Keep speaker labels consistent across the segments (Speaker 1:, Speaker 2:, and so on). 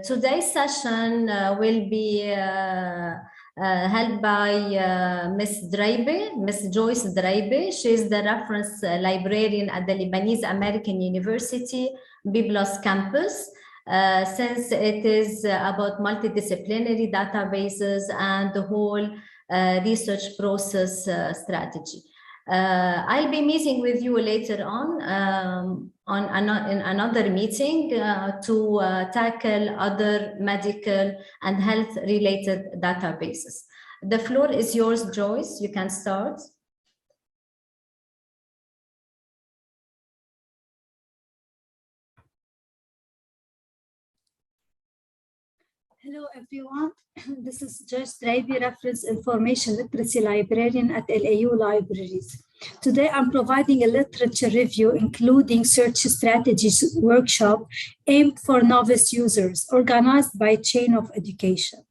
Speaker 1: Today's session will be held by Ms. Draiby, Ms. Joycee Draiby. She is the reference librarian at the Lebanese American University B+ campus. Since it is about multidisciplinary databases and the whole research process strategy. I'll be meeting with you later on in another meeting to tackle other medical and health related databases. The floor is yours, Joyce. You can start.
Speaker 2: Hello, everyone. This is Joycee Draiby, Reference Information Literacy Librarian at LAU Libraries. Today, I'm providing a literature review, including search strategies workshop aimed for novice users, organized by Chain of Education.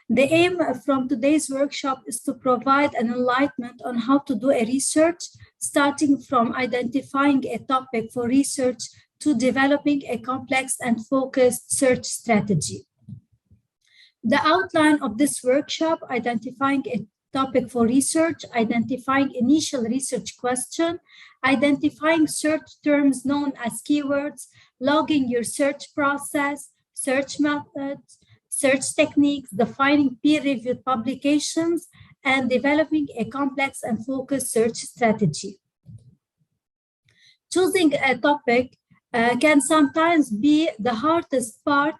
Speaker 2: The aim from today's workshop is to provide an enlightenment on how to do a research, starting from identifying a topic for research to developing a complex and focused search strategy. The outline of this workshop: identifying a topic for research, identifying initial research question, identifying search terms known as keywords, logging your search process, search methods, search techniques, defining peer-reviewed publications, and developing a complex and focused search strategy. Choosing a topic can sometimes be the hardest part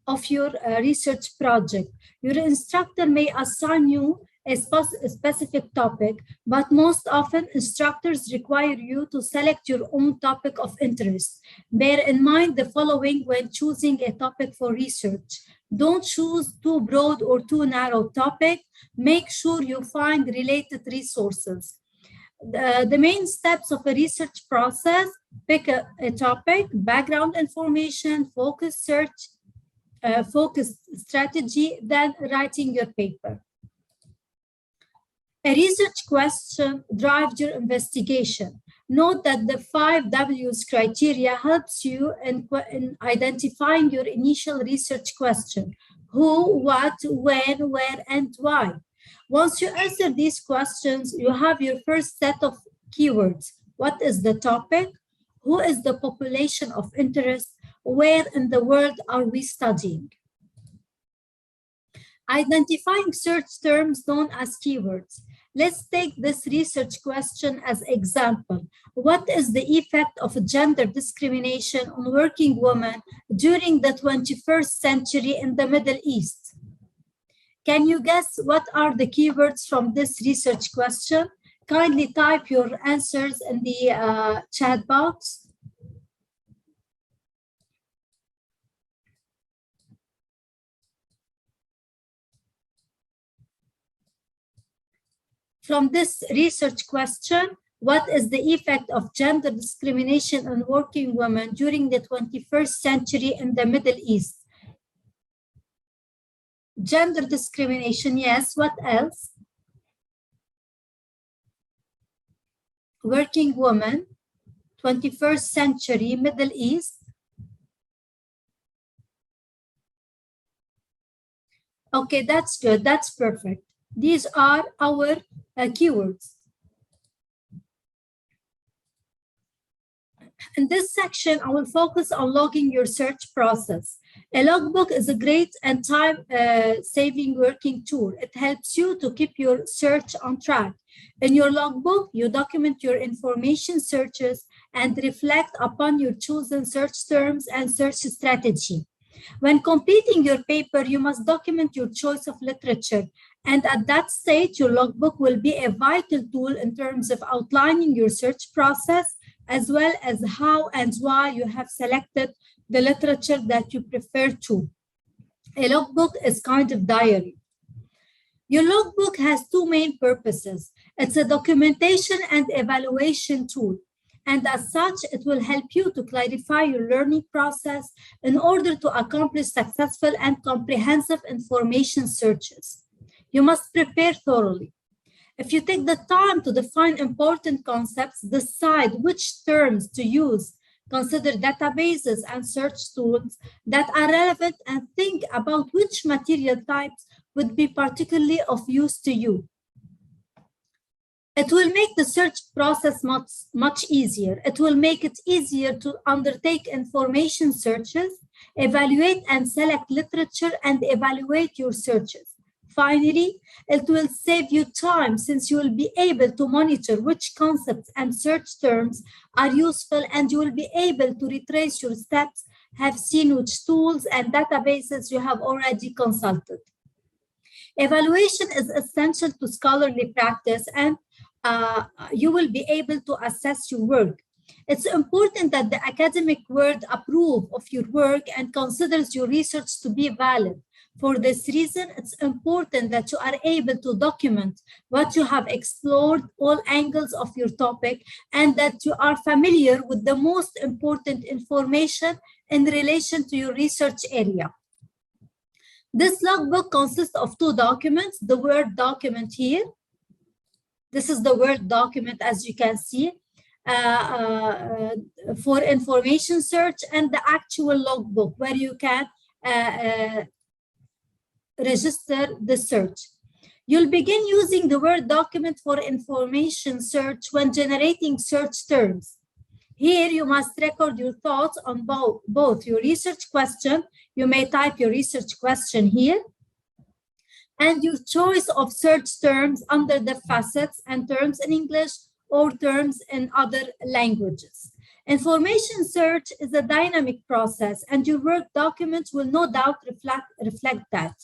Speaker 2: of your research project. Your instructor may assign you a specific topic, but most often instructors require you to select your own topic of interest. Bear in mind the following when choosing a topic for research. Don't choose too broad or too narrow topic. Make sure you find related resources. The main steps of a research process: pick a topic, background information, focus search, focused strategy, then writing your paper. A research question drives your investigation. Note that the 5 W's criteria helps you in identifying your initial research question: who, what, when, where, and why. Once you answer these questions, you have your first set of keywords. What is the topic? Who is the population of interest? Where in the world are we studying? Identifying search terms known as keywords. Let's take this research question as example. What is the effect of gender discrimination on working women during the 21st century in the Middle East? Can you guess what are the keywords from this research question? Kindly type your answers in the chat box. From this research question, what is the effect of gender discrimination on working women during the 21st century in the Middle East? Gender discrimination, yes. What else? Working women, 21st century, Middle East. Okay, that's good. That's perfect. These are our keywords. In this section, I will focus on logging your search process. A logbook is a great and time-saving working tool. It helps you to keep your search on track. In your logbook, you document your information searches and reflect upon your chosen search terms and search strategy. When completing your paper, you must document your choice of literature. And at that stage, your logbook will be a vital tool in terms of outlining your search process, as well as how and why you have selected the literature that you prefer to. A logbook is kind of diary. Your logbook has two main purposes. It's a documentation and evaluation tool. And as such, it will help you to clarify your learning process in order to accomplish successful and comprehensive information searches. You must prepare thoroughly. If you take the time to define important concepts, decide which terms to use, Consider databases and search tools that are relevant and think about which material types would be particularly of use to you. It will make the search process much easier. It will make it easier to undertake information searches, evaluate and select literature, and evaluate your searches. Finally, it will save you time since you will be able to monitor which concepts and search terms are useful, and you will be able to retrace your steps, have seen which tools and databases you have already consulted. Evaluation is essential to scholarly practice, and you will be able to assess your work. It's important that the academic world approve of your work and considers your research to be valid. For this reason, it's important that you are able to document what you have explored, all angles of your topic, and that you are familiar with the most important information in relation to your research area. This logbook consists of two documents, the Word document here. This is the Word document, as you can see, for information search, and the actual logbook where you can register the search. You'll begin using the Word document for information search when generating search terms. Here, you must record your thoughts on both your research question. You may type your research question here, and your choice of search terms under the facets and terms in English or terms in other languages. Information search is a dynamic process, and your Word document will no doubt reflect that.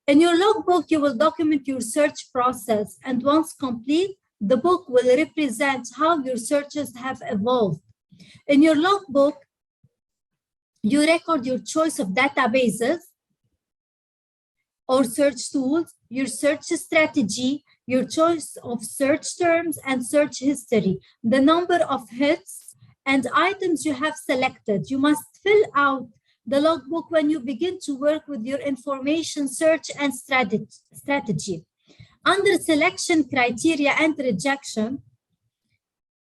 Speaker 2: In your logbook, you will document your search process, and once complete, the book will represent how your searches have evolved. In your logbook, you record your choice of databases or search tools, your search strategy, your choice of search terms and search history, the number of hits and items you have selected. You must fill out the logbook when you begin to work with your information search and strategy. Under selection criteria and rejection,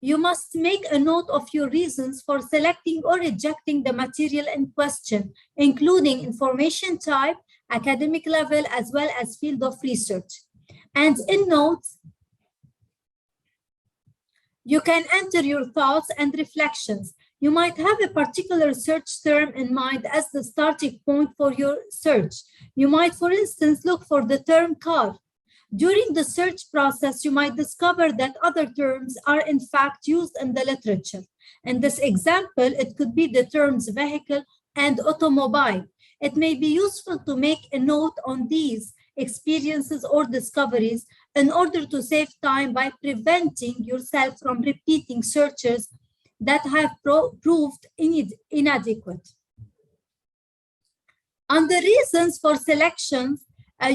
Speaker 2: you must make a note of your reasons for selecting or rejecting the material in question, including information type, academic level, as well as field of research. And in notes, you can enter your thoughts and reflections. You might have a particular search term in mind as the starting point for your search. You might, for instance, look for the term car. During the search process, you might discover that other terms are in fact used in the literature. In this example, it could be the terms vehicle and automobile. It may be useful to make a note on these experiences or discoveries in order to save time by preventing yourself from repeating searches that have proved inadequate. Under reasons for selections,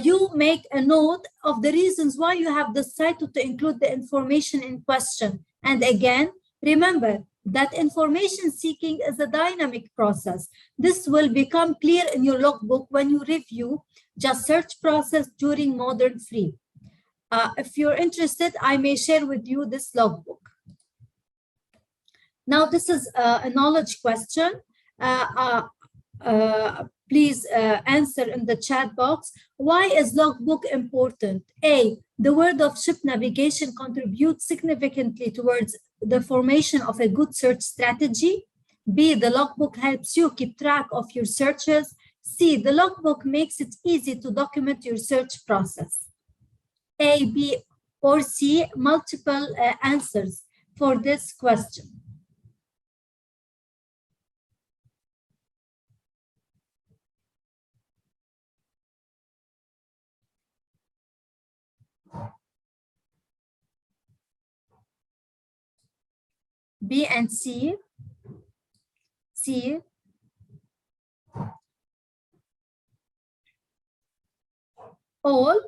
Speaker 2: you make a note of the reasons why you have decided to include the information in question. And again, remember that information seeking is a dynamic process. This will become clear in your logbook when you review just search process during Modern Free. If you're interested, I may share with you this logbook. Now, this is a knowledge question. Please answer in the chat box. Why is logbook important? A, the word of ship navigation contributes significantly towards the formation of a good search strategy. B, the logbook helps you keep track of your searches. C, the logbook makes it easy to document your search process. A, B, or C, multiple answers for this question. B and C. C. All.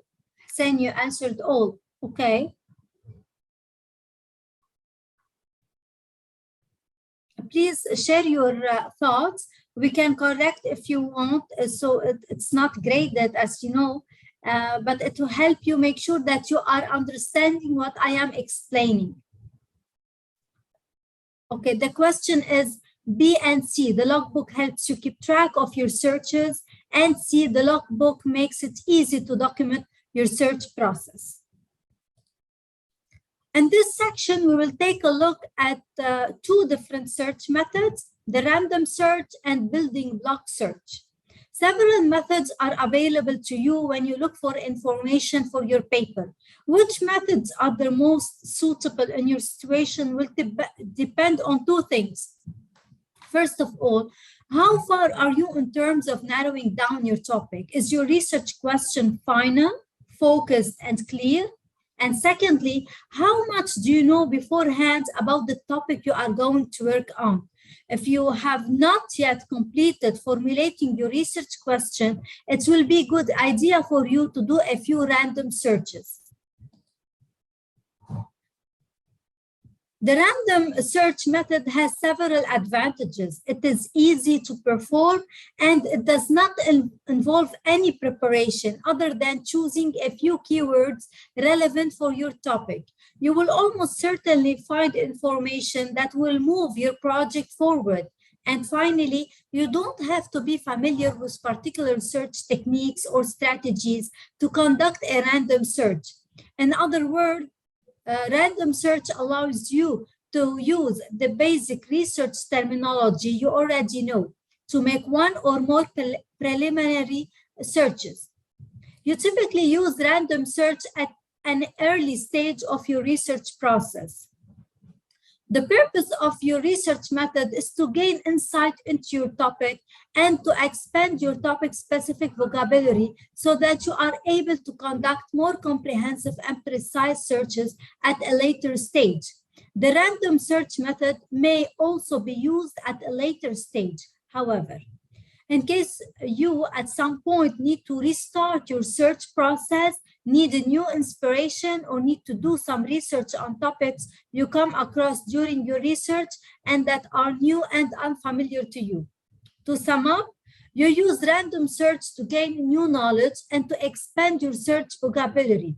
Speaker 2: Saying you answered all. Okay. Please share your thoughts. We can correct if you want, so it's not graded, as you know, but it will help you make sure that you are understanding what I am explaining. Okay, the question is B and C. The logbook helps you keep track of your searches, and C, the logbook makes it easy to document your search process. In this section, we will take a look at two different search methods, the random search and building block search. Several methods are available to you when you look for information for your paper. Which methods are the most suitable in your situation will depend on two things. First of all, how far are you in terms of narrowing down your topic? Is your research question final, focused, and clear? And secondly, how much do you know beforehand about the topic you are going to work on? If you have not yet completed formulating your research question, it will be a good idea for you to do a few random searches. The random search method has several advantages. It is easy to perform and it does not involve any preparation other than choosing a few keywords relevant for your topic. You will almost certainly find information that will move your project forward. And finally, you don't have to be familiar with particular search techniques or strategies to conduct a random search. In other words, random search allows you to use the basic research terminology you already know to make one or more preliminary searches. You typically use random search at an early stage of your research process. The purpose of your research method is to gain insight into your topic and to expand your topic-specific vocabulary so that you are able to conduct more comprehensive and precise searches at a later stage. The random search method may also be used at a later stage, however. In case you at some point need to restart your search process, need a new inspiration, or need to do some research on topics you come across during your research and that are new and unfamiliar to you. To sum up, you use random search to gain new knowledge and to expand your search vocabulary.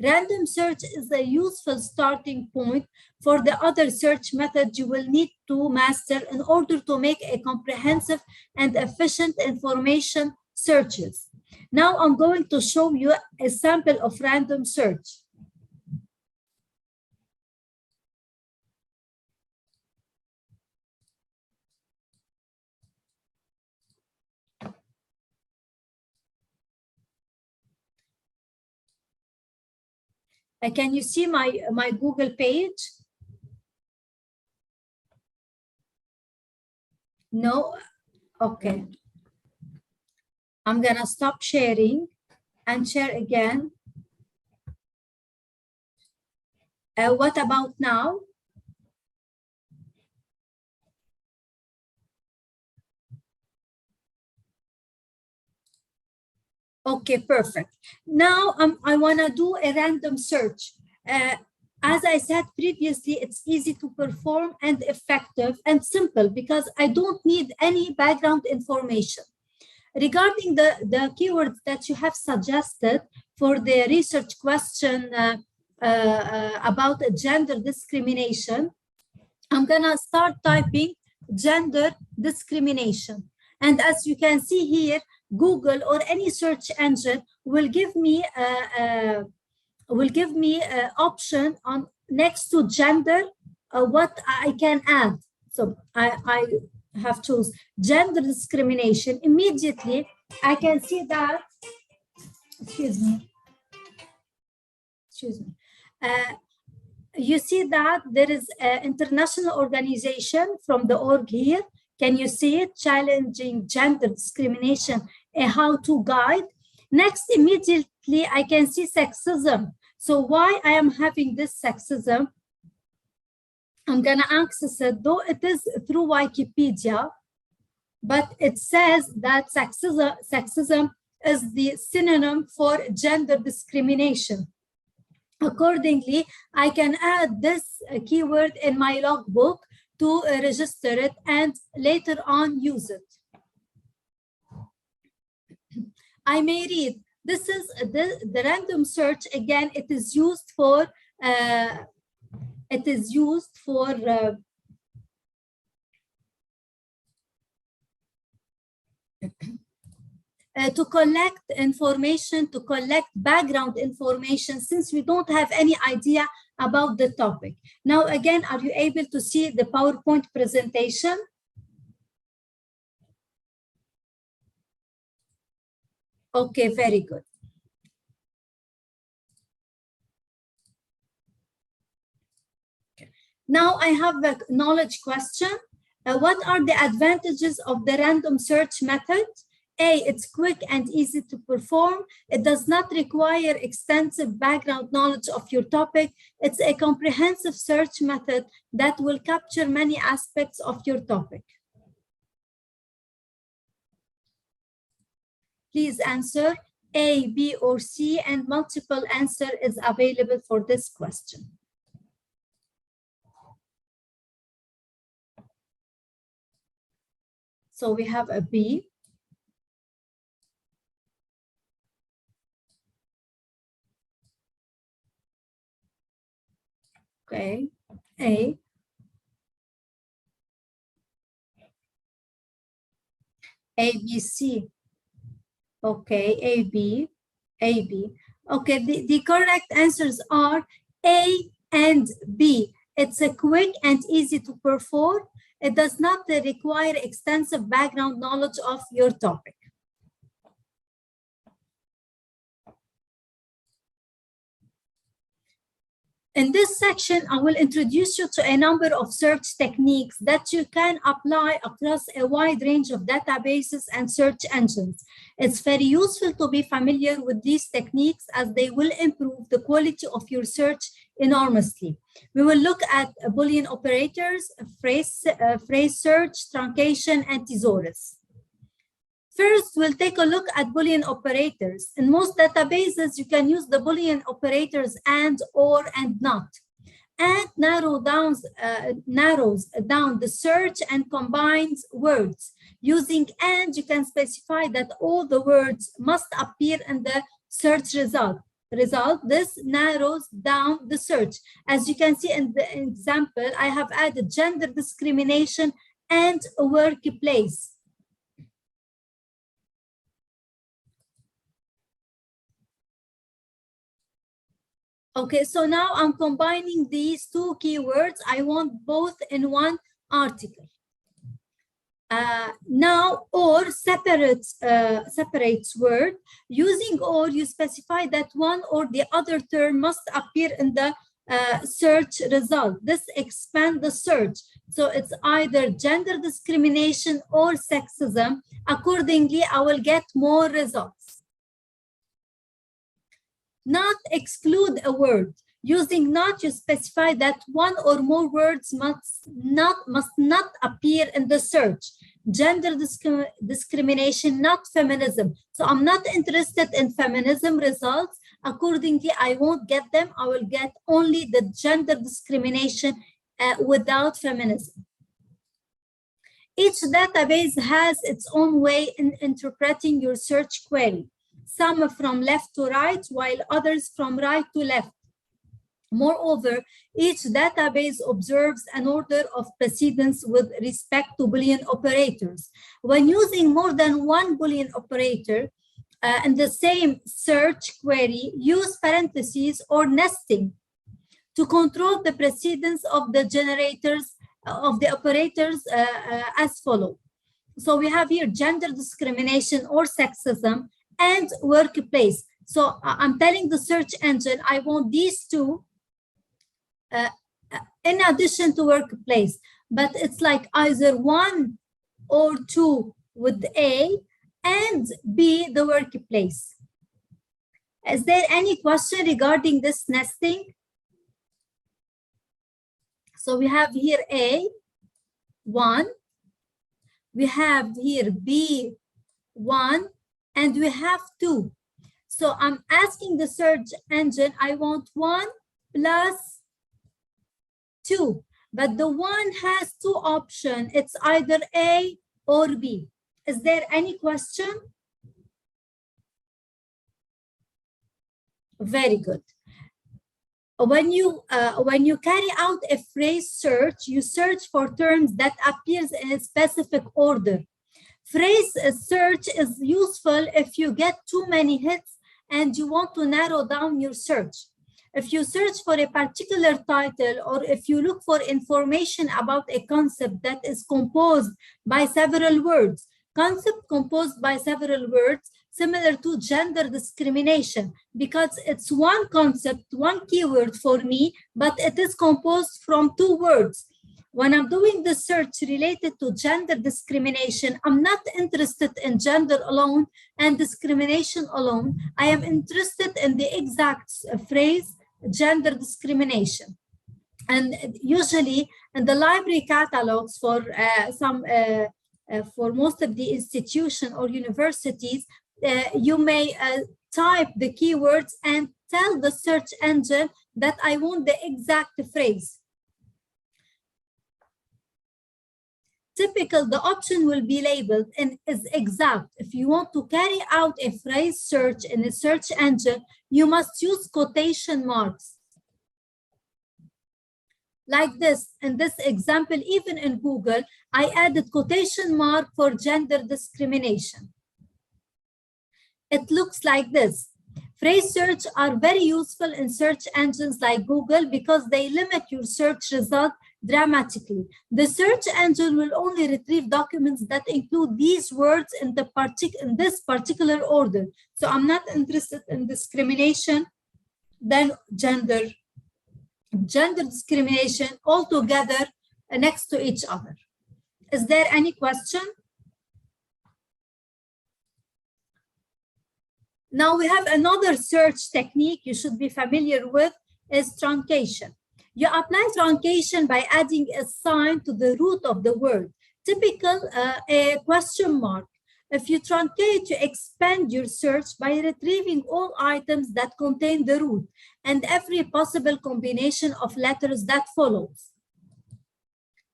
Speaker 2: Random search is a useful starting point for the other search methods you will need to master in order to make a comprehensive and efficient information searches. Now I'm going to show you a sample of random search. Can you see my Google page? No? Okay. I'm gonna stop sharing and share again. What about now? Okay, perfect. Now I want to do a random search. As I said previously, it's easy to perform and effective and simple because I don't need any background information. Regarding the keywords that you have suggested for the research question about gender discrimination, I'm gonna start typing gender discrimination. And as you can see here, Google or any search engine will give me option on next to gender what I can add. So I have choose gender discrimination. Immediately I can see that, excuse me. You see that there is an international organization from the org here. Can you see it? Challenging gender discrimination, a how-to guide. Next, immediately I can see sexism. So why I am having this sexism? I'm gonna access it, though it is through Wikipedia, but it says that sexism is the synonym for gender discrimination. Accordingly, I can add this keyword in my logbook to register it and later on use it. I may read, this is the random search. Again, it is used for to collect information, to collect background information, since we don't have any idea about the topic. Now, again, are you able to see the PowerPoint presentation? Okay, very good. Now I have a knowledge question. What are the advantages of the random search method? A, it's quick and easy to perform. It does not require extensive background knowledge of your topic. It's a comprehensive search method that will capture many aspects of your topic. Please answer A, B, or C, and multiple answer is available for this question. So we have a B. Okay, A. A, B, C. Okay, A, B, A, B. Okay, the correct answers are A and B. It's a quick and easy to perform. It does not require extensive background knowledge of your topic. In this section, I will introduce you to a number of search techniques that you can apply across a wide range of databases and search engines. It's very useful to be familiar with these techniques as they will improve the quality of your search enormously. We will look at Boolean operators, phrase search, truncation, and thesaurus. First, we'll take a look at Boolean operators. In most databases, you can use the Boolean operators and, or, and not. And narrows down the search and combines words. Using and, you can specify that all the words must appear in the search result. This narrows down the search. As you can see in the example, I have added gender discrimination and workplace. Okay, so now I'm combining these two keywords. I want both in one article. Now, or separates word. Using or, you specify that one or the other term must appear in the search result. This expands the search. So it's either gender discrimination or sexism. Accordingly, I will get more results. Not exclude a word. Using not, you specify that one or more words must not appear in the search. Gender discrimination, not feminism. So I'm not interested in feminism results. Accordingly, I won't get them. I will get only the gender discrimination without feminism. Each database has its own way in interpreting your search query. Some from left to right, while others from right to left. Moreover, each database observes an order of precedence with respect to Boolean operators. When using more than one Boolean operator in the same search query, use parentheses or nesting to control the precedence of the generators of the operators as follows. So we have here gender discrimination or sexism and workplace. So I'm telling the search engine, I want these two in addition to workplace, but it's like either one or two with A and B, the workplace. Is there any question regarding this nesting? So we have here A, 1. We have here B, 1. And we have 2. So I'm asking the search engine, I want 1 plus 2. But the 1 has 2 options. It's either A or B. Is there any question? Very good. When you carry out a phrase search, you search for terms that appears in a specific order. Phrase search is useful if you get too many hits and you want to narrow down your search. If you search for a particular title, or if you look for information about a concept that is composed by several words, concept composed by several words, similar to gender discrimination, because it's one concept, one keyword for me, but it is composed from two words. When I'm doing the search related to gender discrimination, I'm not interested in gender alone and discrimination alone. I am interested in the exact phrase, gender discrimination. And usually in the library catalogs for most of the institution or universities, you may type the keywords and tell the search engine that I want the exact phrase. Typical, the option will be labeled and is exact. If you want to carry out a phrase search in a search engine, you must use quotation marks. Like this, in this example, even in Google, I added quotation mark for gender discrimination. It looks like this. Phrase search are very useful in search engines like Google because they limit your search result dramatically. The search engine will only retrieve documents that include these words in this particular order. So I'm not interested in discrimination, then gender discrimination all together next to each other. Is there any question? Now we have another search technique you should be familiar with is truncation. You apply truncation by adding a sign to the root of the word, typical a question mark. If you truncate, you expand your search by retrieving all items that contain the root and every possible combination of letters that follows.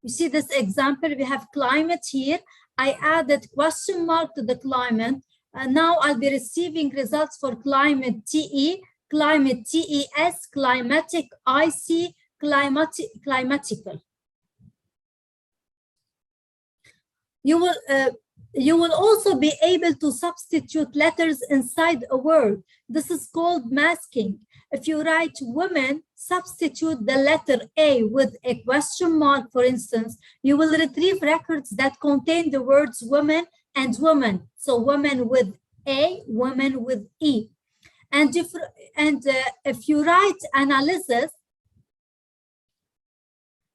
Speaker 2: You see this example, we have climate here. I added question mark to the climate. Now I'll be receiving results for climate TE, climate TES, climatic IC, climatical. You will also be able to substitute letters inside a word. This is called masking. If you write women, substitute the letter A with a question mark, for instance, you will retrieve records that contain the words women and woman. So women with A, women with E. And if you write analysis,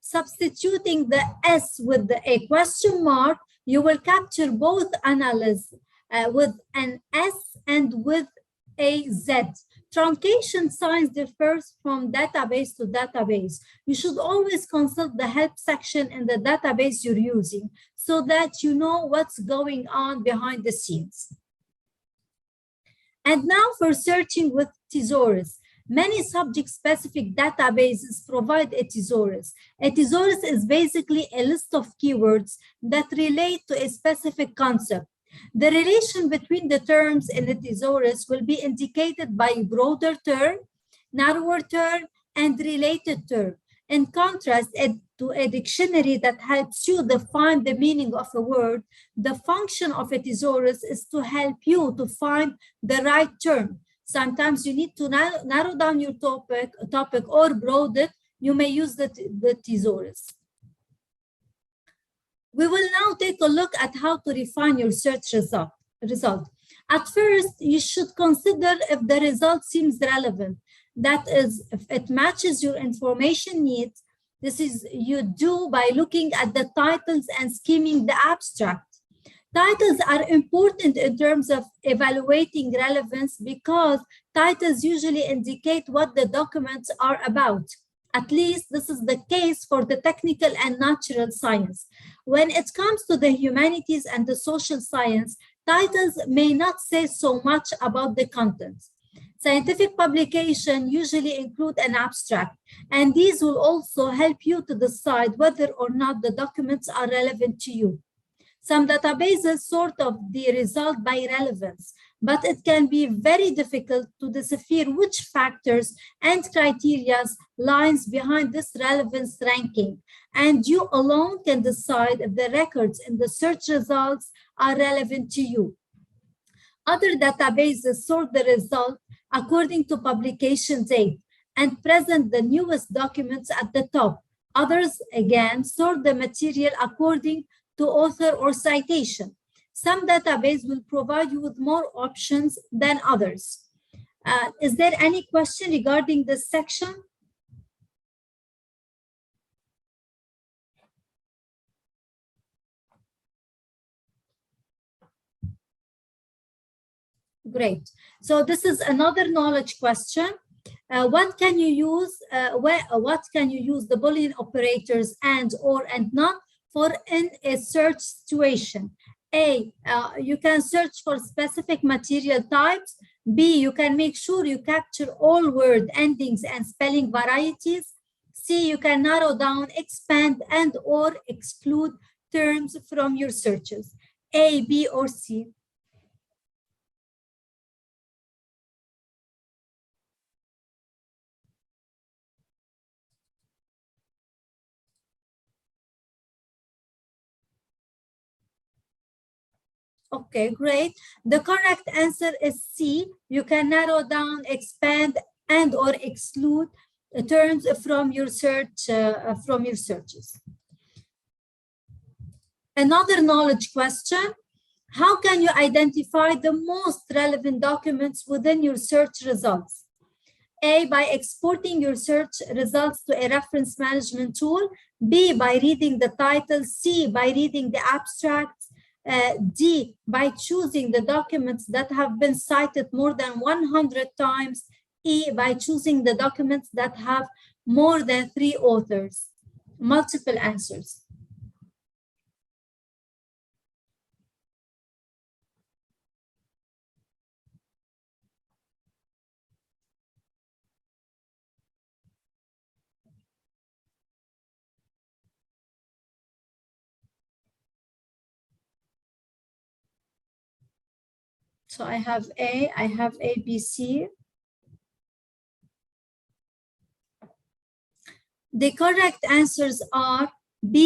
Speaker 2: substituting the S with a question mark, you will capture both analysis with an S and with a Z. Truncation signs differs from database to database. You should always consult the help section in the database you're using so that you know what's going on behind the scenes. And now for searching with thesaurus. Many subject-specific databases provide a thesaurus. A thesaurus is basically a list of keywords that relate to a specific concept. The relation between the terms in the thesaurus will be indicated by a broader term, narrower term, and related term. In contrast to a dictionary that helps you define the meaning of a word, the function of a thesaurus is to help you to find the right term. Sometimes you need to narrow down your topic or broaden it. You may use the thesaurus. We will now take a look at how to refine your search result. At first, you should consider if the result seems relevant. That is, if it matches your information needs. This is you do by looking at the titles and skimming the abstract. Titles are important in terms of evaluating relevance because titles usually indicate what the documents are about. At least this is the case for the technical and natural science. When it comes to the humanities and the social science, titles may not say so much about the content. Scientific publications usually include an abstract, and these will also help you to decide whether or not the documents are relevant to you. Some databases sort of the result by relevance, but it can be very difficult to decipher which factors and criteria lies behind this relevance ranking, and you alone can decide if the records in the search results are relevant to you. Other databases sort the result according to publication date and present the newest documents at the top. Others, again, sort the material according to author or citation. Some databases will provide you with more options than others. Is there any question regarding this section? Great. So this is another knowledge question. What can you use? What can you use the Boolean operators and, or, and not for in a search situation? A, you can search for specific material types. B, you can make sure you capture all word endings and spelling varieties. C, you can narrow down, expand, and or exclude terms from your searches. A, B, or C? Okay, great. The correct answer is C. You can narrow down, expand, and or exclude terms from your search from your searches. Another knowledge question: how can you identify the most relevant documents within your search results? A, by exporting your search results to a reference management tool. B, by reading the title. C, by reading the abstracts. D, by choosing the documents that have been cited more than 100 times. E, by choosing the documents that have more than 3 authors. Multiple answers. So I have A, B, C. The correct answers are B,